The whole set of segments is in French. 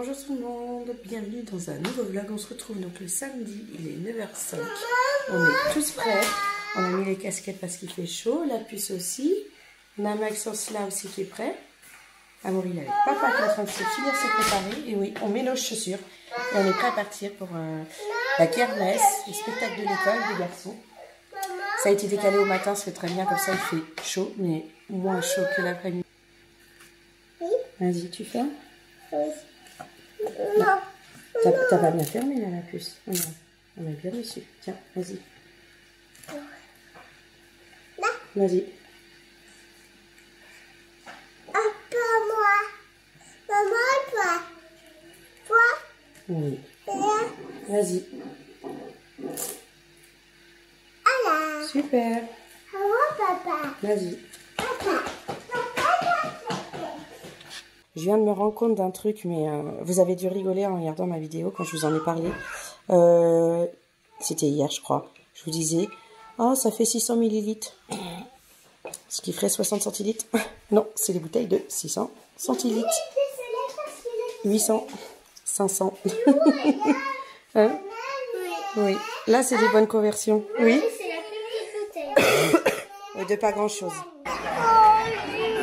Bonjour tout le monde, bienvenue dans un nouveau vlog. On se retrouve donc le samedi, il est 9h05. On est tous prêts. On a mis les casquettes parce qu'il fait chaud, la puce aussi. On a Maxence là aussi qui est prêt. Amaury avec papa qui est en train de se finir se préparer. Et oui, on met nos chaussures. Et on est prêt à partir pour la kermesse, le spectacle de l'école des garçons. Ça a été décalé au matin, c'est très bien, comme ça il fait chaud, mais moins chaud que l'après-midi. Vas-y, tu fermes? Non. T'as pas bien fermé là la puce. Regarde, on a bien reçu. Tiens, vas-y. Vas-y. Pas moi. Maman, toi. Toi. Oui. Vas-y. Alors. Super. Papa. Vas-y. Papa. Je viens de me rendre compte d'un truc, mais vous avez dû rigoler en regardant ma vidéo quand je vous en ai parlé. C'était hier, je crois. Je vous disais, oh, ça fait 600 millilitres. Ce qui ferait 60 centilitres. Non, c'est les bouteilles de 600 centilitres. 800, 500. Hein? Oui. Là, c'est des bonnes conversions. Oui. De pas grand-chose.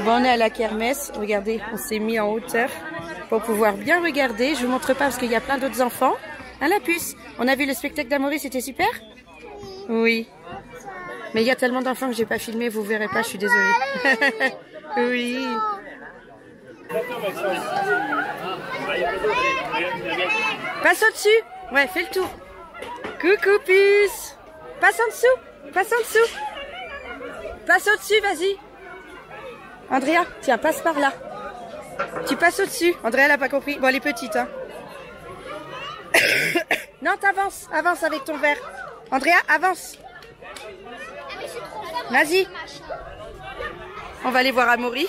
Bon, on est à la kermesse. Regardez, on s'est mis en hauteur pour pouvoir bien regarder. Je vous montre pas parce qu'il y a plein d'autres enfants. Hein, la puce? On a vu le spectacle d'Amaury, c'était super? Oui. Mais il y a tellement d'enfants que j'ai pas filmé, vous verrez pas, je suis désolée. Oui. Passe au-dessus. Ouais, fais le tour. Coucou puce. Passe en dessous. Passe en dessous. Passe au-dessus, vas-y. Andrea, tiens, passe par là. Tu passes au-dessus. Andrea, elle n'a pas compris. Bon, elle est petite, hein. Non, t'avances. Avance avec ton verre. Andrea, avance. Vas-y. On va aller voir Amaury.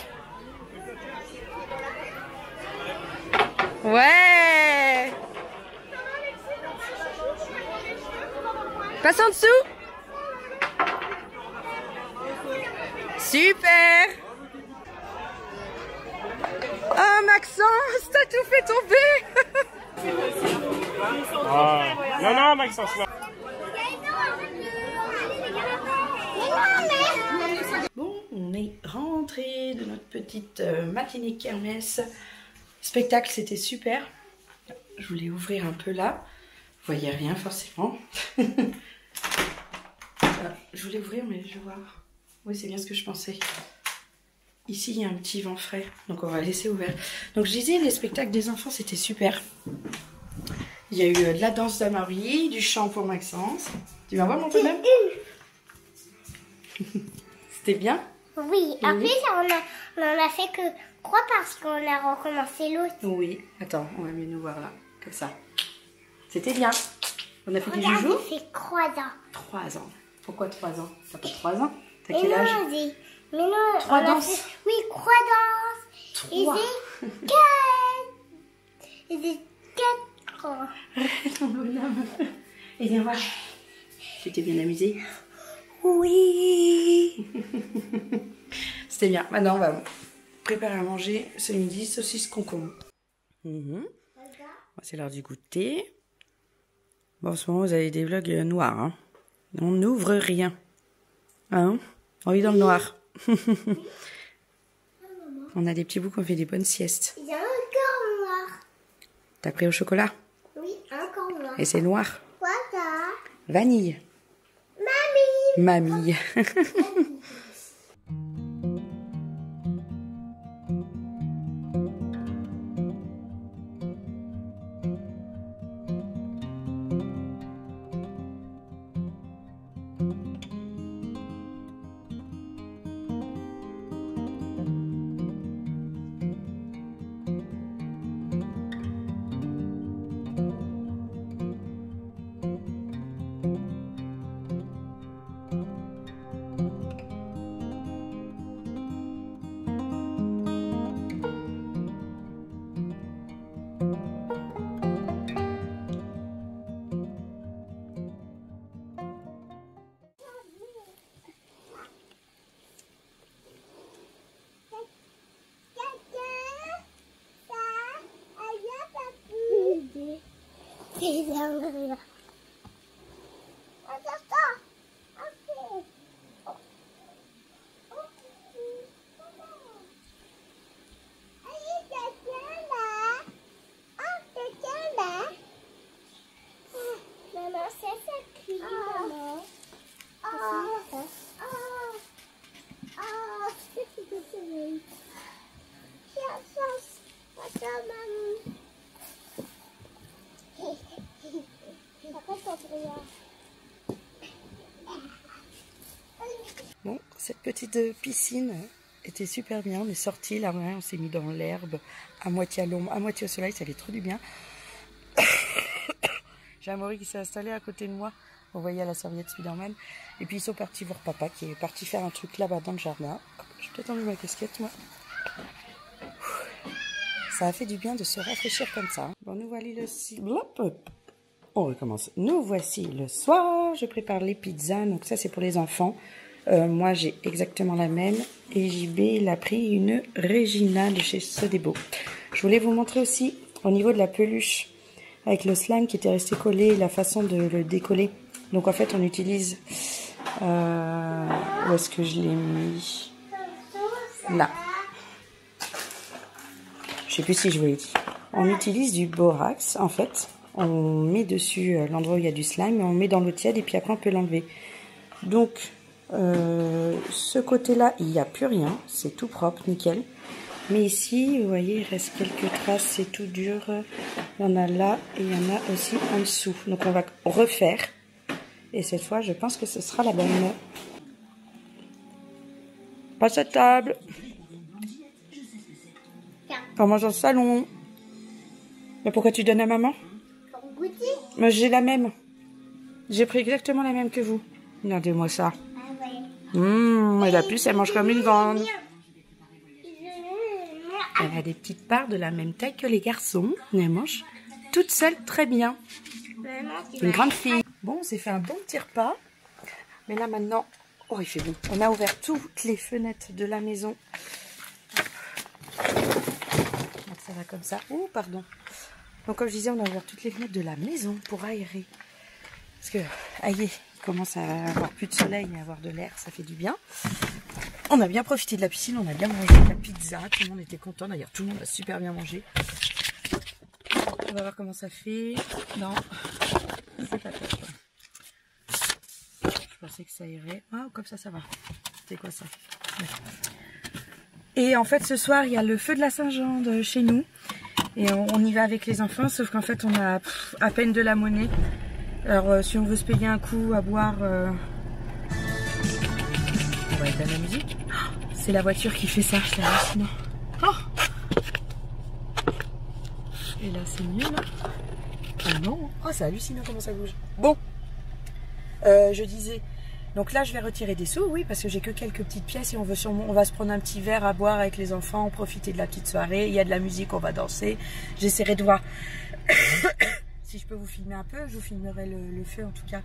Ouais. Passe en dessous. Super. Oh Maxence, t'as tout fait tomber. Ah. Non, non, Maxence, non. Bon, on est rentré de notre petite matinée kermesse. Spectacle, c'était super. Je voulais ouvrir un peu là. Vous voyez rien forcément. Je voulais ouvrir, mais je vais voir. Oui, c'est bien ce que je pensais. Ici, il y a un petit vent frais, donc on va laisser ouvert. Donc, je disais, les spectacles des enfants, c'était super. Il y a eu de la danse d'Amaury, du chant pour Maxence. Tu vas voir mon bonhomme? C'était bien? Oui, en plus, on en a fait que 3 parce qu'on a recommencé l'autre. Oui. Attends, on va mieux nous voir là, comme ça. C'était bien. On a fait des Regarde, joujoux? j'ai fait 3 ans. 3 ans. Pourquoi 3 ans? T'as pas 3 ans? T'as Mais quel âge? Mais non, 3 on a danses? fait... Oui, 3 danses. 3. Et j'ai 4. Et j'ai 4 ans. Ton bonhomme. Et viens voir. Tu t'es bien amusé? Oui. C'était bien. Maintenant, on va préparer à manger ce midi, saucisse concombre. C'est l'heure du goûter. Bon, en ce moment, vous avez des vlogs noirs. Hein. On n'ouvre rien. Hein? On vit dans le noir. On a des petits bouts qui ont fait des bonnes siestes. Il y a encore noir. T'as pris au chocolat? Oui, encore noir. Et c'est noir. Quoi ça? Vanille. Mamie. Mamie. Maman, c'est ça qui maman. Bon, cette petite piscine était super bien. On est sortis là, on s'est mis dans l'herbe, à moitié à l'ombre, à moitié au soleil, ça fait trop du bien. J'ai Amaury qui s'est installé à côté de moi. Vous voyez à la serviette Spider-Man. Et puis ils sont partis voir papa qui est parti faire un truc là-bas dans le jardin. Je vais peut-être enlever ma casquette moi. Ça a fait du bien de se rafraîchir comme ça. Bon, nous voilà le... On recommence. Nous voici le soir. Je prépare les pizzas. Donc ça c'est pour les enfants. Moi j'ai exactement la même. Et JB il a pris une Regina de chez Sodebo. Je voulais vous montrer aussi au niveau de la peluche. Avec le slime qui était resté collé, la façon de le décoller. Donc en fait on utilise... où est-ce que je l'ai mis? Là. Je sais plus si je vous l'ai dit. On utilise du borax en fait. On met dessus l'endroit où il y a du slime et on met dans l'eau tiède et puis après on peut l'enlever. Donc ce côté-là il n'y a plus rien. C'est tout propre, nickel. Mais ici, vous voyez, il reste quelques traces, c'est tout dur. Il y en a là et il y en a aussi en dessous. Donc on va refaire. Et cette fois, je pense que ce sera la bonne. Passe à table. On mange dans le salon. Mais pourquoi tu donnes à maman? Pour goûter. Moi, j'ai la même. J'ai pris exactement la même que vous. Regardez-moi ça. Ah ouais. Et la puce, elle mange comme une grande. Elle a des petites parts de la même taille que les garçons. Elle mange toute seule très bien. Une grande fille. Bon, on s'est fait un bon petit repas. Mais là maintenant, oh il fait beau. On a ouvert toutes les fenêtres de la maison. Donc ça va comme ça. Oh pardon. Donc comme je disais, on a ouvert toutes les fenêtres de la maison pour aérer. Parce que, aïe, il commence à avoir plus de soleil et à avoir de l'air, ça fait du bien. On a bien profité de la piscine, on a bien mangé de la pizza, tout le monde était content, d'ailleurs tout le monde a super bien mangé. On va voir comment ça fait. Non, c'est pas fait. Je pensais que ça irait. Ah, comme ça va. C'est quoi ça? Ouais. Et en fait ce soir il y a le feu de la Saint-Jean de chez nous. Et on y va avec les enfants, sauf qu'en fait on a à peine de la monnaie. Alors si on veut se payer un coup à boire... On va éteindre la musique. Oh, c'est la voiture qui fait ça, c'est hallucinant. Oh, et là c'est mieux là. Ah non, oh, c'est hallucinant comment ça bouge. Bon, je disais, donc là je vais retirer des sous, oui, parce que j'ai que quelques petites pièces et on va se prendre un petit verre à boire avec les enfants, profiter de la petite soirée. Il y a de la musique, on va danser. J'essaierai de voir si je peux vous filmer un peu. Je vous filmerai le feu en tout cas.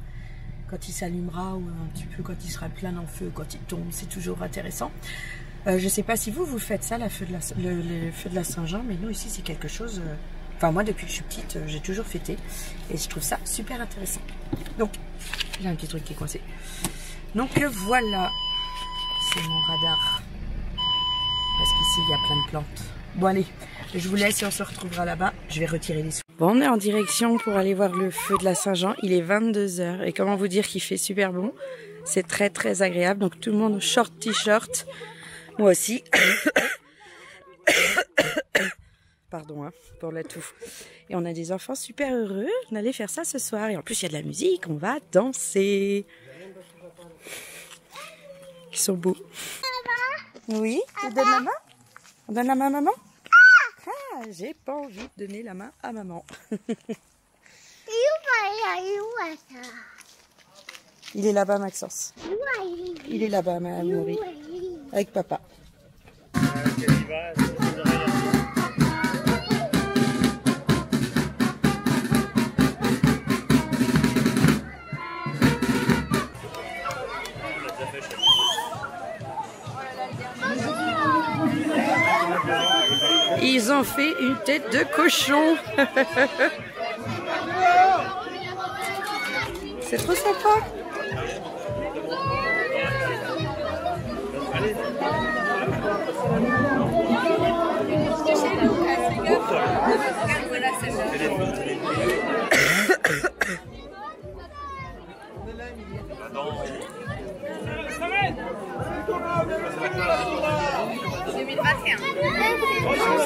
Quand il s'allumera ou un petit peu quand il sera plein en feu, quand il tombe, c'est toujours intéressant. Je ne sais pas si vous faites ça, le feu de la Saint-Jean, mais nous ici c'est quelque chose... Enfin moi depuis que je suis petite, j'ai toujours fêté et je trouve ça super intéressant. Donc, j'ai un petit truc qui est coincé. Donc voilà, c'est mon radar. Parce qu'ici il y a plein de plantes. Bon allez, je vous laisse et on se retrouvera là-bas. Je vais retirer les sous. Bon, on est en direction pour aller voir le feu de la Saint-Jean. Il est 22 h et comment vous dire qu'il fait super bon. C'est très très agréable. Donc tout le monde short t-shirt. Moi aussi. Pardon hein, pour la toux. Et on a des enfants super heureux. On allait faire ça ce soir. Et en plus il y a de la musique. On va danser. Ils sont beaux. Oui, tu donnes la main? On donne la main à maman? Ah, j'ai pas envie de donner la main à maman. Il est là-bas, Maxence. Il est là-bas, ma Amaury. Avec papa. Ils ont fait une tête de cochon. C'est trop sympa.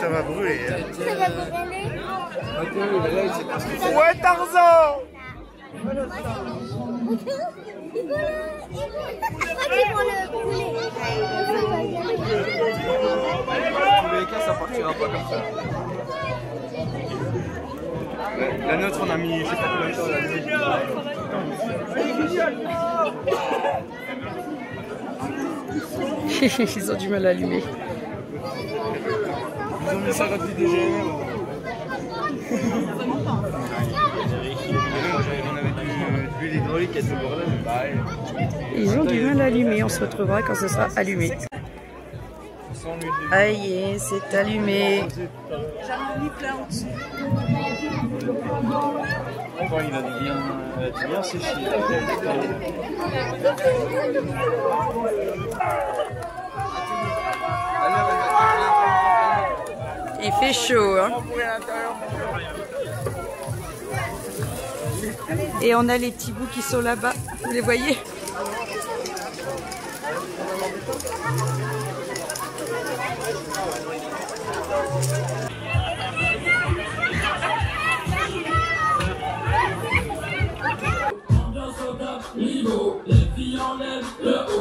Ça va brûler. Ça va brûler. Ouais, Tarzan! Dans tous les cas, ça partira pas comme ça. La nôtre, on a mis, je sais pas combien de temps, Ils ont du mal à allumer. Ils ont mis ça quand ils déjeunent. On avait de l'huile hydraulique et tout le bordel. Ils ont du mal à allumer. On se retrouvera quand ce sera allumé. Aïe, c'est allumé. J'en ai mis plein au-dessus. Il a bien séché. Il fait chaud, hein. Et on a les petits bouts qui sont là-bas. Vous les voyez?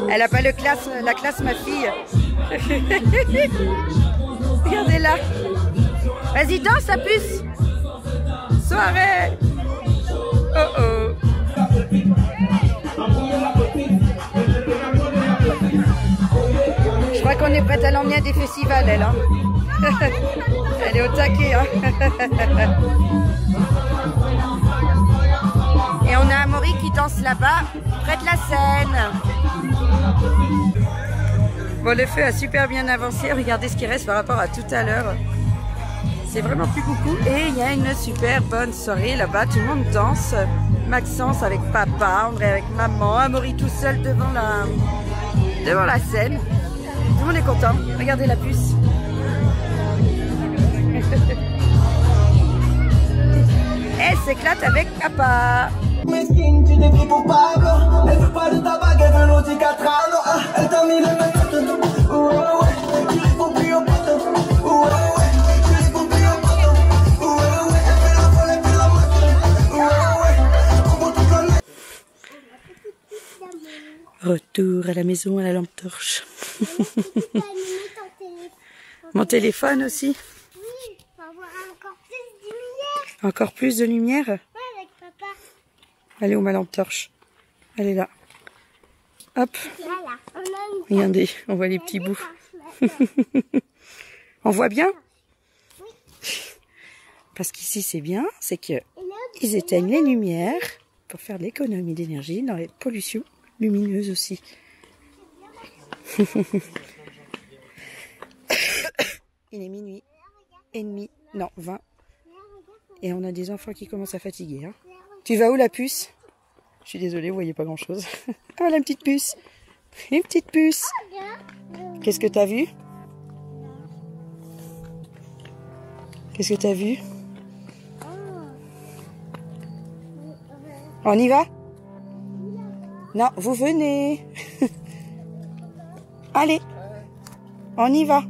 Elle a pas la classe, ma fille. Regardez-la. Vas-y, danse, sa puce. Soirée. Oh oh. Je crois qu'on est prête à l'emmener à des festivals, elle. Hein. Elle est au taquet. Hein. Et on a Amaury qui danse là-bas, près de la scène. Bon, le feu a super bien avancé. Regardez ce qui reste par rapport à tout à l'heure. C'est vraiment plus beaucoup. Et il y a une super bonne soirée là-bas. Tout le monde danse. Maxence avec papa, André avec maman, Amaury tout seul devant la scène. Tout le monde est content. Regardez la puce. Elle s'éclate avec papa. Mesquinho, te devri pro Pablo. Elle veut pas de tabac, elle veut l'autre 4 ans. Elle t'a mis le même. Tu l'es compris au poteau. Tu l'es compris au poteau. Elle fait la folle, elle fait la moitié. Retour à la maison à la lampe torche. Mon téléphone aussi. Oui, pour avoir encore plus de lumière. Encore plus de lumière. Ouais, avec papa. Allez, où ma lampe torche? Elle est là. Hop. Voilà, on a une. Regardez, on voit les petits bouts. On voit bien? Oui. Parce qu'ici, c'est bien, c'est qu'ils éteignent les lumières pour faire de l'économie d'énergie dans les pollutions lumineuses aussi. Il est minuit et demi, non, 20. Et on a des enfants qui commencent à fatiguer. Hein. Tu vas où, la puce? Je suis désolée, vous voyez pas grand-chose. Ah, la petite puce. Une petite puce. Qu'est-ce que t'as vu? Qu'est-ce que t'as vu? On y va? Non, vous venez. Allez, on y va.